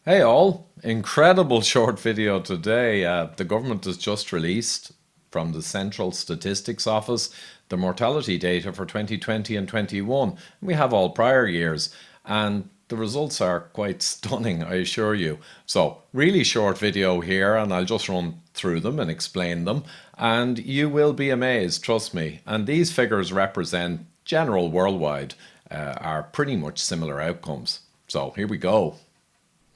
Hey all, incredible short video today. The government has just released from the Central Statistics Office the mortality data for 2020 and 21. We have all prior years and the results are quite stunning, I assure you. So, really short video here and I'll just run through them and explain them and you will be amazed, trust me. And these figures represent general worldwide are pretty much similar outcomes. So, here we go.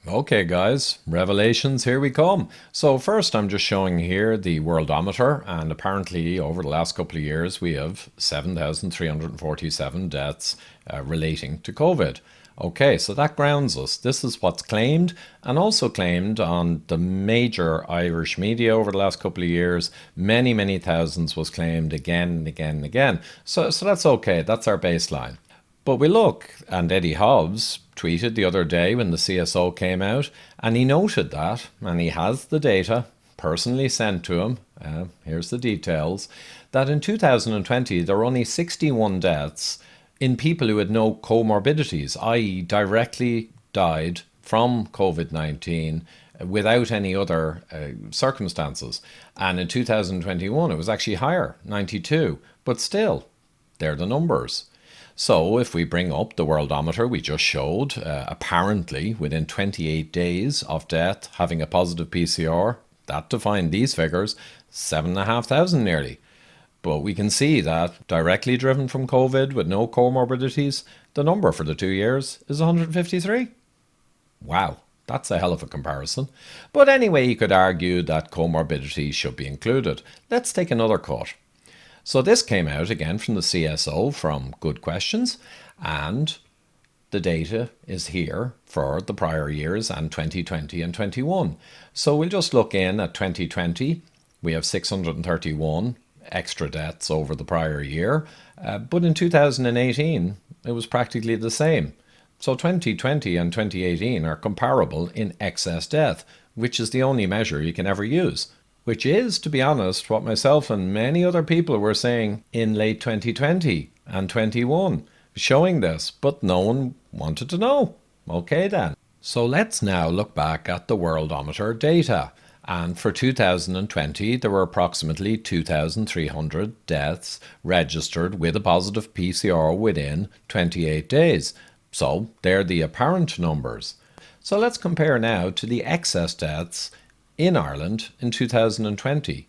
Okay guys, revelations, here we come. So first I'm just showing here the Worldometer, and apparently over the last couple of years we have 7,347 deaths relating to COVID. Okay, so that grounds us. This is what's claimed, and also claimed on the major Irish media over the last couple of years. Many thousands was claimed again and again and again. So that's okay, that's our baseline. But we look, and Eddie Hobbs tweeted the other day when the CSO came out, and he noted that, and he has the data personally sent to him, here's the details, that in 2020 there were only 61 deaths in people who had no comorbidities, i.e. directly died from COVID-19 without any other circumstances. And in 2021 it was actually higher, 92, but still, they're the numbers. So if we bring up the Worldometer we just showed, apparently within 28 days of death having a positive PCR, that defined these figures, 7,500 nearly. But we can see that directly driven from COVID with no comorbidities, the number for the 2 years is 153. Wow, that's a hell of a comparison. But anyway, you could argue that comorbidities should be included. Let's take another cut. So this came out again from the CSO from Good Questions, and the data is here for the prior years and 2020 and 21. So we'll just look in at 2020. We have 631 extra deaths over the prior year, but in 2018 it was practically the same. So 2020 and 2018 are comparable in excess death, which is the only measure you can ever use. Which is, to be honest, what myself and many other people were saying in late 2020 and 21, showing this, but no one wanted to know. Okay then. So let's now look back at the Worldometer data. And for 2020, there were approximately 2,300 deaths registered with a positive PCR within 28 days. So they're the apparent numbers. So let's compare now to the excess deaths in Ireland in 2020,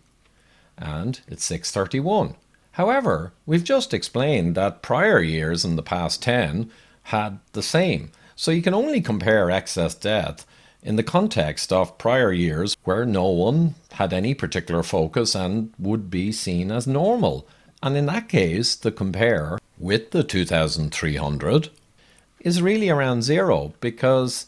and it's 631. However, we've just explained that prior years in the past 10 had the same, so you can only compare excess death in the context of prior years where no one had any particular focus and would be seen as normal. And in that case, the compare with the 2,300 is really around zero, because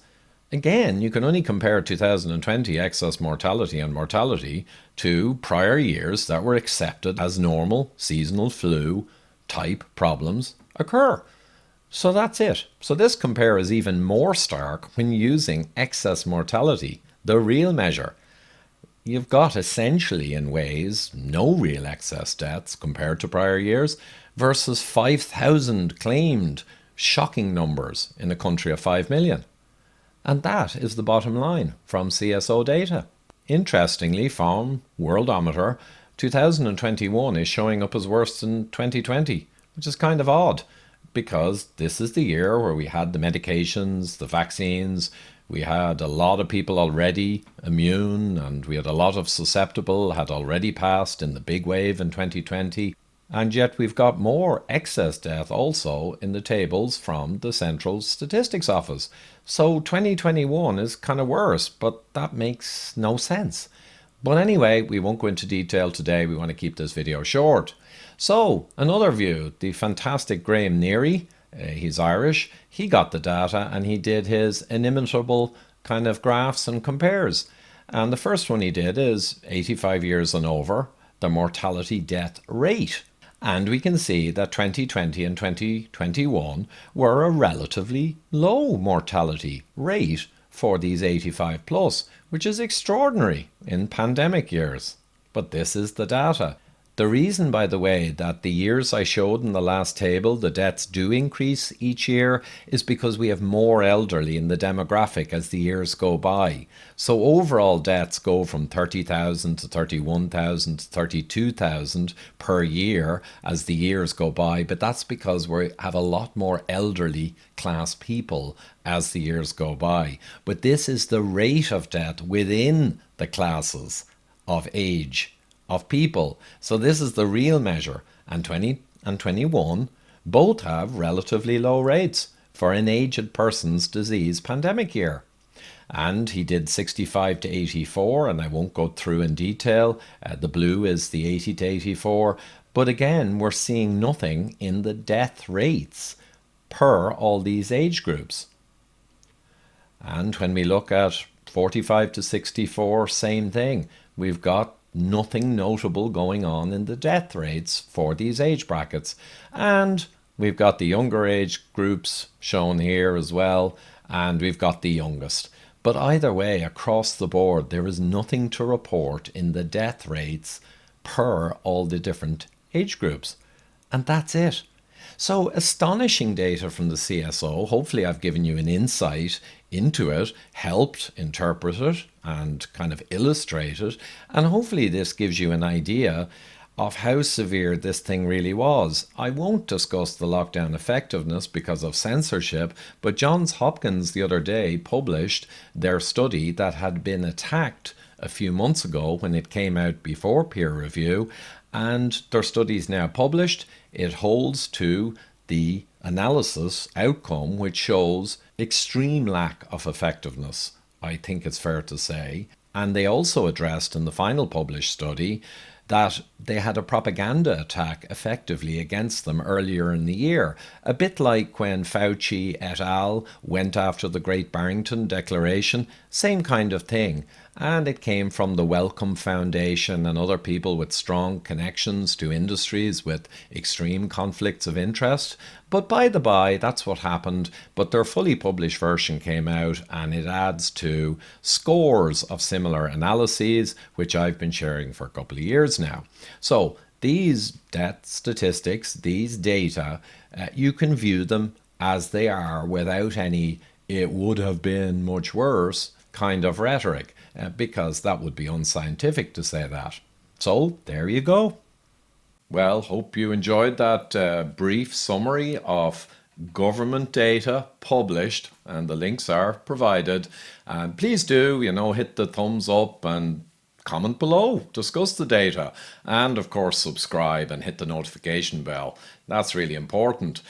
again, you can only compare 2020 excess mortality and mortality to prior years that were accepted as normal seasonal flu type problems occur. So that's it. So this compare is even more stark when using excess mortality, the real measure. You've got essentially in ways no real excess deaths compared to prior years versus 5,000 claimed shocking numbers in a country of 5 million. And that is the bottom line from CSO data. Interestingly, from Worldometer, 2021 is showing up as worse than 2020, which is kind of odd, because this is the year where we had the medications, the vaccines, we had a lot of people already immune, and we had a lot of susceptible had already passed in the big wave in 2020. And yet we've got more excess death also in the tables from the Central Statistics Office. So 2021 is kind of worse, but that makes no sense. But anyway, we won't go into detail today. We want to keep this video short. So another view, the fantastic Graham Neary, he's Irish, he got the data and he did his inimitable kind of graphs and compares. And the first one he did is 85 years and over, the mortality death rate. And we can see that 2020 and 2021 were a relatively low mortality rate for these 85 plus, which is extraordinary in pandemic years. But this is the data. The reason, by the way, that the years I showed in the last table, the deaths do increase each year, is because we have more elderly in the demographic as the years go by. So overall deaths go from 30,000 to 31,000 to 32,000 per year as the years go by, but that's because we have a lot more elderly class people as the years go by. But this is the rate of death within the classes of age of people. So this is the real measure. And 20 and 21 both have relatively low rates for an aged person's disease pandemic year. And he did 65 to 84, and I won't go through in detail. The blue is the 80 to 84. But again, we're seeing nothing in the death rates per all these age groups. And when we look at 45 to 64, same thing. We've got nothing notable going on in the death rates for these age brackets. And we've got the younger age groups shown here as well, and we've got the youngest. But either way, across the board, there is nothing to report in the death rates per all the different age groups. And that's it. So astonishing data from the CSO. Hopefully I've given you an insight into it, helped interpret it and kind of illustrate it. And hopefully this gives you an idea of how severe this thing really was. I won't discuss the lockdown effectiveness because of censorship, but Johns Hopkins the other day published their study that had been attacked a few months ago when it came out before peer review, and their study is now published. It holds to the analysis outcome, which shows extreme lack of effectiveness, I think it's fair to say. And they also addressed in the final published study that they had a propaganda attack effectively against them earlier in the year. A bit like when Fauci et al. Went after the Great Barrington Declaration, same kind of thing. And it came from the Wellcome Foundation and other people with strong connections to industries with extreme conflicts of interest. But by the by, that's what happened. But their fully published version came out, and it adds to scores of similar analyses, which I've been sharing for a couple of years now. So these death statistics, these data, you can view them as they are without any "it would have been much worse" kind of rhetoric, because that would be unscientific to say that. So there you go. Well, hope you enjoyed that brief summary of government data published, and the links are provided. And please do, hit the thumbs up and comment below, discuss the data, and of course subscribe and hit the notification bell. That's really important.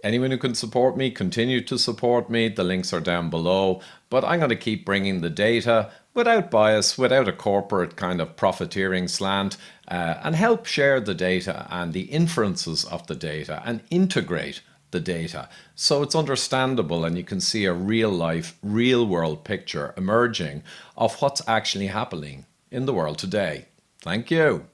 Anyone who can support me, continue to support me. The links are down below. But I'm going to keep bringing the data without bias, without a corporate kind of profiteering slant, and help share the data and the inferences of the data and integrate the data so it's understandable and you can see a real life, real world picture emerging of what's actually happening in the world today. Thank you.